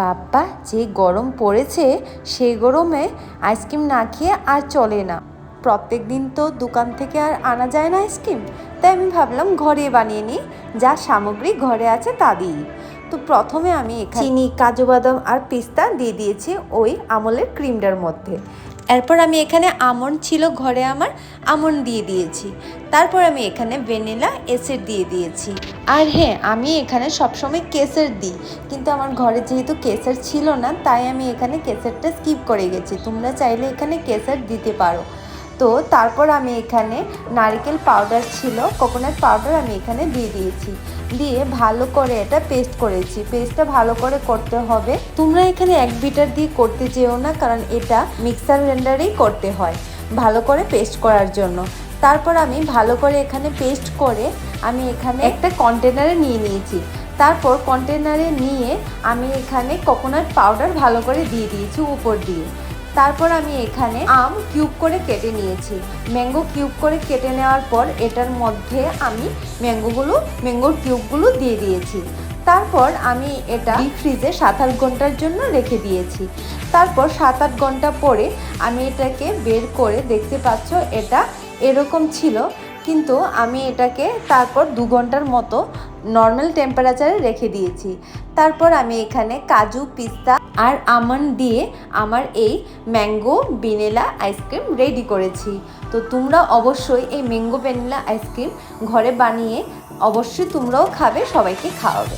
বাবা যে গরম পড়েছে সেই গরমে আইসক্রিম না খেয়ে আর চলে না। প্রত্যেক দিন তো দোকান থেকে আর আনা যায় না আইসক্রিম, তাই আমি ভাবলাম ঘরে বানিয়ে নিই, যা সামগ্রী ঘরে আছে তা দিই। তো প্রথমে আমি এখানে চিনি, কাজু বাদাম আর পিস্তা দিয়ে দিয়েছি ওই আমলের ক্রিমটার মধ্যে। এরপর আমি এখানে আমন্ড ছিল ঘরে আমার, আমন্ড দিয়ে দিয়েছি। তারপর আমি এখানে ভ্যানিলা এসেন্স দিয়ে দিয়েছি। আর হ্যাঁ, আমি এখানে সবসময় কেসর দিই, কিন্তু আমার ঘরে যেহেতু কেসর ছিল না তাই আমি এখানে কেসরটা স্কিপ করে গেছি। তোমরা চাইলে এখানে কেসর দিতে পারো। তো তারপর আমি এখানে নারকেল পাউডার ছিল, কোকোনাট পাউডার আমি এখানে দিয়ে দিয়েছি। দিয়ে ভালো করে এটা পেস্ট করেছি। পেস্টটা ভালো করে করতে হবে। তোমরা এখানে এক বিটার দিয়ে করতে যেও না, কারণ এটা মিক্সার ব্লেন্ডারেই করতে হয় ভালো করে পেস্ট করার জন্য। তারপর আমি ভালো করে এখানে পেস্ট করে আমি এখানে একটা কন্টেনারে নিয়ে নিয়েছি। তারপর কন্টেনারে নিয়ে আমি এখানে কোকোনাট পাউডার ভালো করে দিয়ে দিয়েছি উপর দিয়ে। তারপর আমি এখানে আম কিউব করে কেটে নিয়েছি। ম্যাঙ্গো কিউব করে কেটে নেওয়ার পর এটার মধ্যে আমি ম্যাঙ্গোর কিউবগুলো দিয়ে দিয়েছি। তারপর আমি এটা ডিপ ফ্রিজে 7-8 ঘন্টার জন্য রেখে দিয়েছি। তারপর 7-8 ঘন্টা পরে আমি এটাকে বের করে দেখতে পাচ্ছ এটা এরকম ছিল, কিন্তু আমি এটাকে তারপর 2 ঘন্টার মতো নর্মাল টেম্পারেচারে রেখে দিয়েছি। তারপর আমি এখানে কাজু, পিস্তা আর আমন্ড দিয়ে আমার এই ম্যাঙ্গো ভ্যানিলা আইসক্রিম রেডি করেছি। তো তোমরা অবশ্যই এই ম্যাঙ্গো ভ্যানিলা আইসক্রিম ঘরে বানিয়ে অবশ্যই তোমরাও খাবে, সবাইকে খাওয়াবে।